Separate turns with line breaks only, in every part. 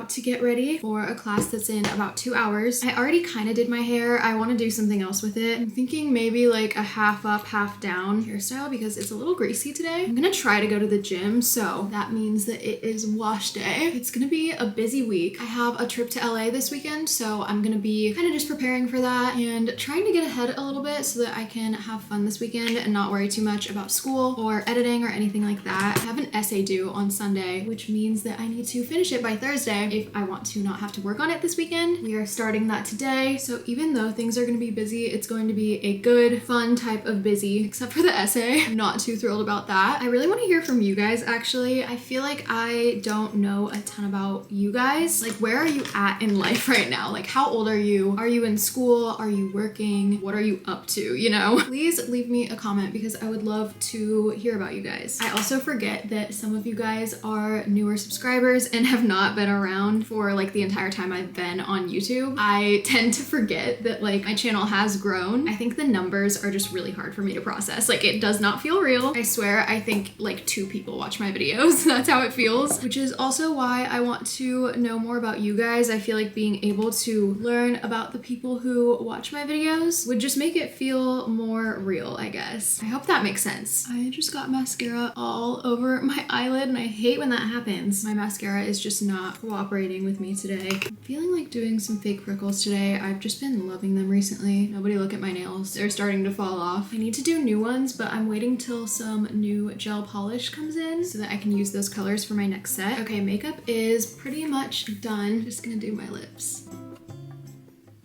about to get ready for a class that's in about 2 hours. I already kind of did my hair. I want to do something else with it. I'm thinking maybe like a half up, half down hairstyle because it's a little greasy today. I'm gonna try to go to the gym, so that means that it is wash day. It's gonna be a busy week. I have a trip to LA this weekend, so I'm gonna be kind of just preparing for that and trying to get ahead a little bit so that I can have fun this weekend and not worry too much about school or editing or anything like that. I have an essay due on Sunday, which means that I need to finish it by Thursday if I want to not have to work on it this weekend. We are starting that today, so even though things are gonna be busy, it's going to be a good, fun type of busy, except for the essay. I'm not too thrilled about that. I really want to hear from you guys, actually. I feel like I don't know a ton about you guys. Like, where are you at in life right now? Like, how old are you? Are you in school? Are you working? What are you up to, you know? Please leave me a comment because I would love to hear about you guys. I also forget that some of you guys are newer subscribers and have not been around for like the entire time I've been on YouTube. I tend to forget that like my channel has grown. I think the numbers are just really hard for me to process. Like, it does not feel real. I swear, I think like 2 people watch my videos. That's how it feels, which is also why I want to know more about you guys. I feel like being able to learn about the people who watch my videos would just make it feel more real, I guess. I hope that makes sense. I just got mascara all over my eyelid and I hate when that happens. My mascara is just not cooperating with me today. I'm feeling like doing some fake prickles today. I've just been loving them recently. Nobody look at my nails. They're starting to fall off. I need to do new ones, but I'm waiting till some new gel polish comes in so that I can use those colors for my next set. Okay, makeup is pretty much done. Just gonna do my lips.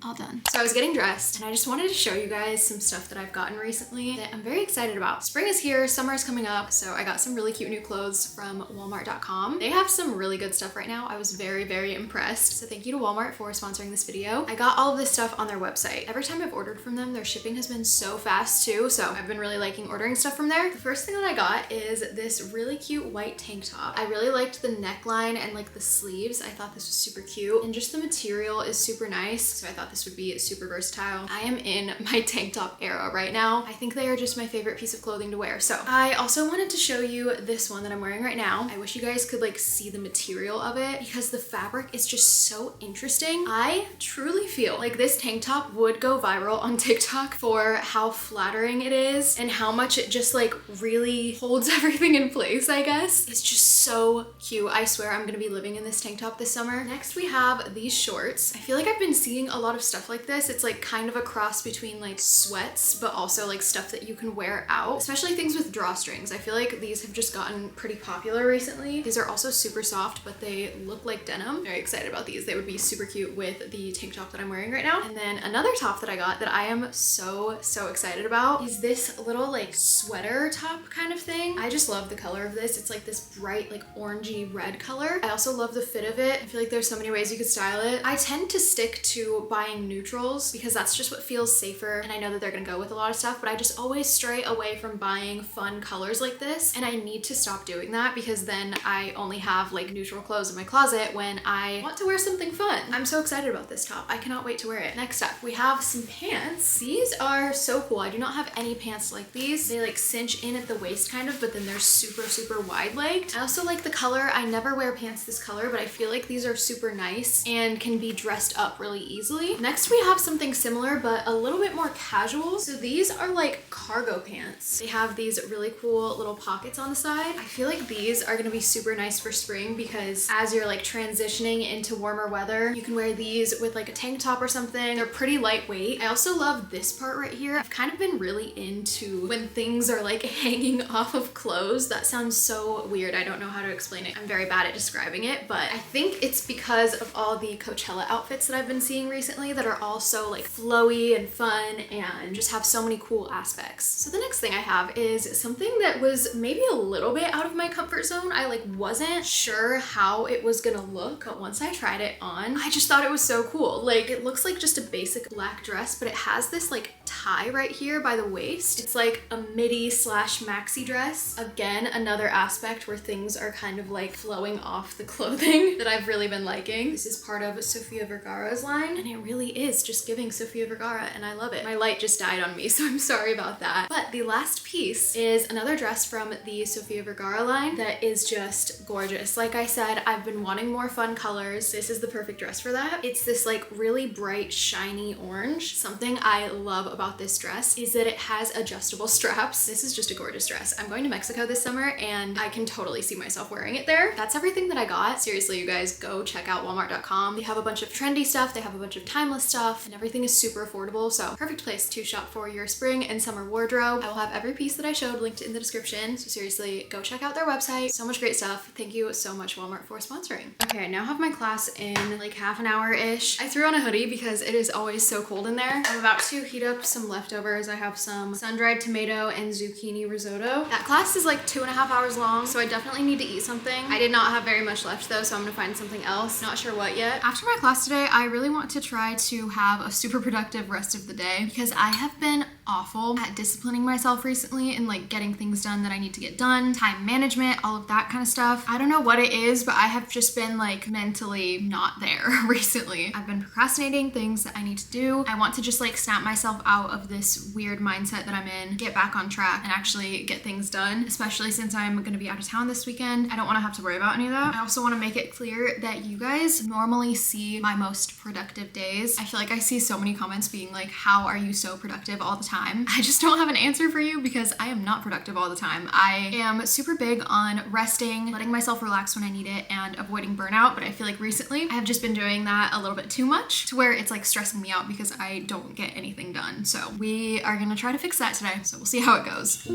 All done. So I was getting dressed and I just wanted to show you guys some stuff that I've gotten recently that I'm very excited about. Spring is here, summer is coming up, so I got some really cute new clothes from walmart.com. They have some really good stuff right now. I was very, very impressed. So thank you to Walmart for sponsoring this video. I got all of this stuff on their website. Every time I've ordered from them, their shipping has been so fast too, so I've been really liking ordering stuff from there. The first thing that I got is this really cute white tank top. I really liked the neckline and like the sleeves. I thought this was super cute and just the material is super nice, so I thought this would be super versatile. I am in my tank top era right now. I think they are just my favorite piece of clothing to wear. So I also wanted to show you this one that I'm wearing right now. I wish you guys could like see the material of it because the fabric is just so interesting. I truly feel like this tank top would go viral on TikTok for how flattering it is and how much it just like really holds everything in place, I guess. It's just so cute. I swear I'm gonna be living in this tank top this summer. Next we have these shorts. I feel like I've been seeing a lot of stuff like this. It's like kind of a cross between like sweats, but also like stuff that you can wear out, especially things with drawstrings. I feel like these have just gotten pretty popular recently. These are also super soft, but they look like denim. Very excited about these. They would be super cute with the tank top that I'm wearing right now. And then another top that I got that I am so excited about is this little like sweater top kind of thing. I just love the color of this. It's like this bright like orangey red color. I also love the fit of it. I feel like there's so many ways you could style it. I tend to stick to buying neutrals because that's just what feels safer, and I know that they're gonna go with a lot of stuff, but I just always stray away from buying fun colors like this, and I need to stop doing that because then I only have like neutral clothes in my closet when I want to wear something fun. I'm so excited about this top. I cannot wait to wear it. Next up, we have some pants. These are so cool. I do not have any pants like these. They like cinch in at the waist kind of, but then they're super wide legged. I also like the color. I never wear pants this color, but I feel like these are super nice and can be dressed up really easily. Next we have something similar but a little bit more casual. So these are like cargo pants. They have these really cool little pockets on the side. I feel like these are gonna be super nice for spring because as you're like transitioning into warmer weather, you can wear these with like a tank top or something. They're pretty lightweight. I also love this part right here. I've kind of been really into when things are like hanging off of clothes. That sounds so weird. I don't know how to explain it. I'm very bad at describing it, but I think it's because of all the Coachella outfits that I've been seeing recently that are all so like flowy and fun and just have so many cool aspects. So the next thing I have is something that was maybe a little bit out of my comfort zone. I like wasn't sure how it was gonna look, but once I tried it on, I just thought it was so cool. Like, it looks like just a basic black dress, but it has this like tie right here by the waist. It's like a midi slash maxi dress. Again, another aspect where things are kind of like flowing off the clothing that I've really been liking. This is part of Sofia Vergara's line, and it really is just giving Sofia Vergara, and I love it. My light just died on me, so I'm sorry about that. But the last piece is another dress from the Sofia Vergara line that is just gorgeous. Like I said, I've been wanting more fun colors. This is the perfect dress for that. It's this like really bright, shiny orange. Something I love about this dress is that it has adjustable straps. This is just a gorgeous dress. I'm going to Mexico this summer and I can totally see myself wearing it there. That's everything that I got. Seriously, you guys, go check out walmart.com. They have a bunch of trendy stuff. They have a bunch of timeless stuff, and everything is super affordable. So perfect place to shop for your spring and summer wardrobe. I will have every piece that I showed linked in the description. So seriously, go check out their website. So much great stuff. Thank you so much, Walmart, for sponsoring. Okay, I now have my class in like half an hour-ish. I threw on a hoodie because it is always so cold in there. I'm about to heat up some leftovers. I have some sun-dried tomato and zucchini risotto. That class is like 2.5 hours long, so I definitely need to eat something. I did not have very much left though, so I'm gonna find something else. Not sure what yet. After my class today, I really want to try to have a super productive rest of the day because I have been awful at disciplining myself recently and like getting things done that I need to get done, time management, all of that kind of stuff. I don't know what it is, but I have just been like mentally not there recently. I've been procrastinating things that I need to do. I want to just like snap myself out of this weird mindset that I'm in, get back on track and actually get things done, especially since I'm going to be out of town this weekend. I don't want to have to worry about any of that. I also want to make it clear that you guys normally see my most productive days. I feel like I see so many comments being like, how are you so productive all the time? I just don't have an answer for you because I am not productive all the time. I am super big on resting, letting myself relax when I need it, and avoiding burnout, but I feel like recently I have just been doing that a little bit too much to where it's like stressing me out because I don't get anything done. So we are gonna try to fix that today. So we'll see how it goes.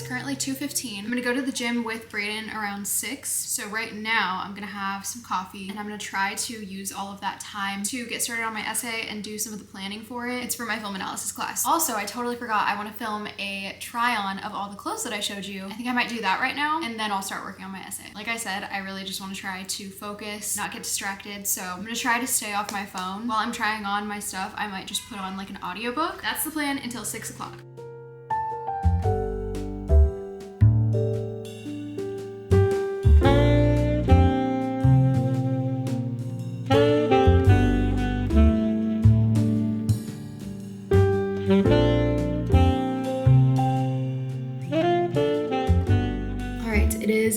Currently 2:15. I'm gonna go to the gym with Brayden around 6. So right now I'm gonna have some coffee and I'm gonna try to use all of that time to get started on my essay and do some of the planning for it. It's for my film analysis class. Also, I totally forgot I want to film a try on of all the clothes that I showed you. I think I might do that right now and then I'll start working on my essay. Like I said, I really just want to try to focus, not get distracted. So I'm gonna try to stay off my phone while I'm trying on my stuff. I might just put on like an audiobook. That's the plan until 6 o'clock.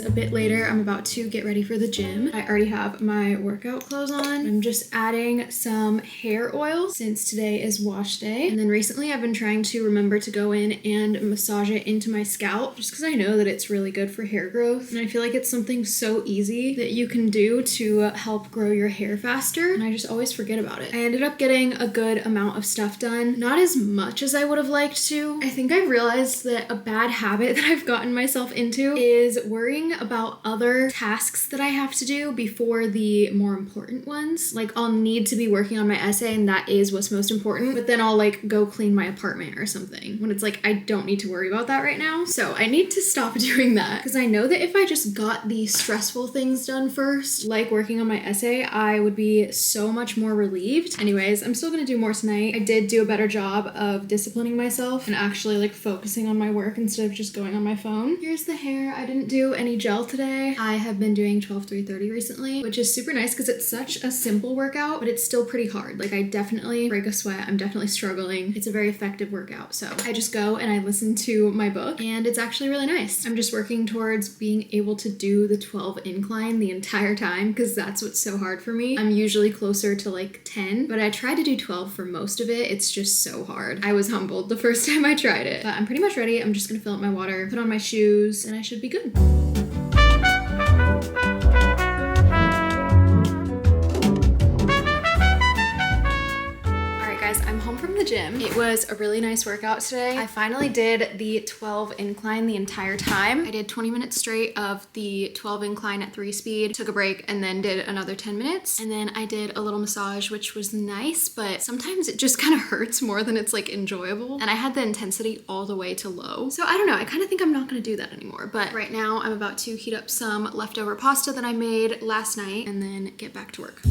A bit later, I'm about to get ready for the gym. I already have my workout clothes on. I'm just adding some hair oil since today is wash day. And then recently I've been trying to remember to go in and massage it into my scalp just because I know that it's really good for hair growth. And I feel like it's something so easy that you can do to help grow your hair faster. And I just always forget about it. I ended up getting a good amount of stuff done. Not as much as I would have liked to. I think I've realized that a bad habit that I've gotten myself into is worrying about other tasks that I have to do before the more important ones. Like I'll need to be working on my essay and that is what's most important, but then I'll like go clean my apartment or something when it's like I don't need to worry about that right now. So I need to stop doing that because I know that if I just got the stressful things done first, like working on my essay, I would be so much more relieved. Anyways, I'm still gonna do more tonight. I did do a better job of disciplining myself and actually like focusing on my work instead of just going on my phone. Here's the hair. I didn't do any gel today. I have been doing 12-3-30 recently, which is super nice because it's such a simple workout, but it's still pretty hard. Like I definitely break a sweat. I'm definitely struggling. It's a very effective workout. So I just go and I listen to my book and it's actually really nice. I'm just working towards being able to do the 12 incline the entire time because that's what's so hard for me. I'm usually closer to like 10, but I tried to do 12 for most of it. It's just so hard. I was humbled the first time I tried it, but I'm pretty much ready. I'm just gonna fill up my water, put on my shoes, and I should be good. I'm home from the gym gym. It was a really nice workout today. I finally did the 12 incline the entire time. I did 20 minutes straight of the 12 incline at 3 speed, took a break, and then did another 10 minutes. And then I did a little massage, which was nice, but sometimes it just kind of hurts more than it's like enjoyable. And I had the intensity all the way to low. So I don't know, I kind of think I'm not gonna do that anymore. But right now I'm about to heat up some leftover pasta that I made last night and then get back to work.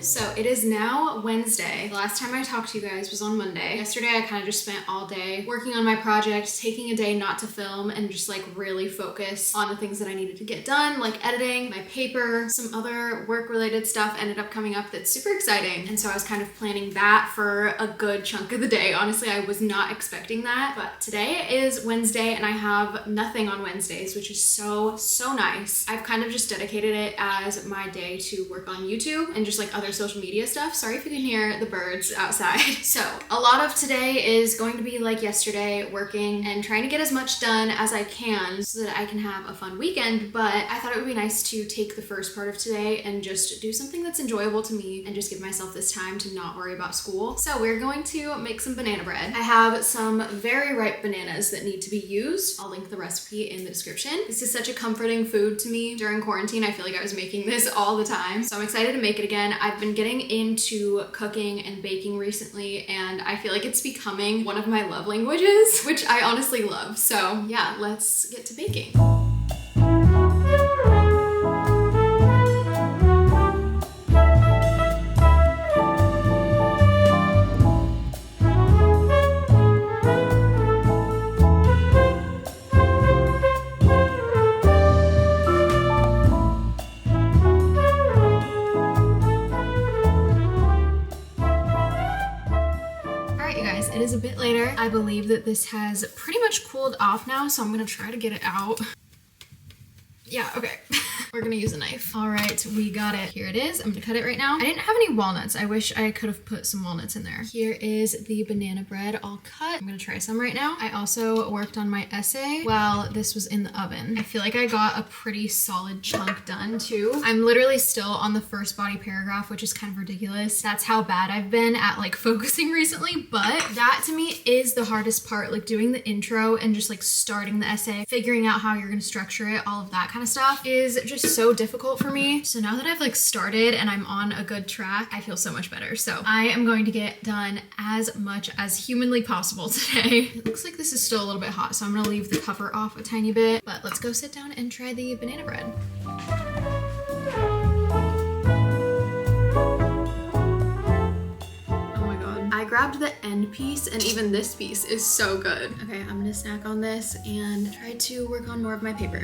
So it is now Wednesday. The last time I talked to you guys was on Monday. Yesterday I kind of just spent all day working on my project, taking a day not to film and just like really focus on the things that I needed to get done, like editing, my paper, some other work related stuff ended up coming up that's super exciting. And so I was kind of planning that for a good chunk of the day. Honestly, I was not expecting that, but today is Wednesday and I have nothing on Wednesdays, which is so nice. I've kind of just dedicated it as my day to work on YouTube and just like other social media stuff. Sorry if you can hear the birds outside. So a lot of today is going to be like yesterday, working and trying to get as much done as I can so that I can have a fun weekend. But I thought it would be nice to take the first part of today and just do something that's enjoyable to me and just give myself this time to not worry about school. So we're going to make some banana bread. I have some very ripe bananas that need to be used. I'll link the recipe in the description. This is such a comforting food to me during quarantine. I feel like I was making this all the time. So I'm excited to make it again. I've been getting into cooking and baking recently, and I feel like it's becoming one of my love languages, which I honestly love. So yeah, let's get to baking. It is a bit later. I believe that this has pretty much cooled off now, so I'm gonna try to get it out. Yeah, okay. We're gonna use a knife. All right, we got it. Here it is. I'm gonna cut it right now. I didn't have any walnuts. I wish I could have put some walnuts in there. Here is the banana bread all cut. I'm gonna try some right now. I also worked on my essay while this was in the oven. I feel like I got a pretty solid chunk done too. I'm literally still on the first body paragraph, which is kind of ridiculous. That's how bad I've been at like focusing recently, but that to me is the hardest part, like doing the intro and just like starting the essay, figuring out how you're gonna structure it, all of that kind of stuff is just so difficult for me. So now that I've like started and I'm on a good track, I feel so much better. So I am going to get done as much as humanly possible today. It looks like this is still a little bit hot, so I'm gonna leave the cover off a tiny bit, but let's go sit down and try the banana bread. I grabbed the end piece and even this piece is so good. Okay, I'm gonna snack on this and try to work on more of my paper.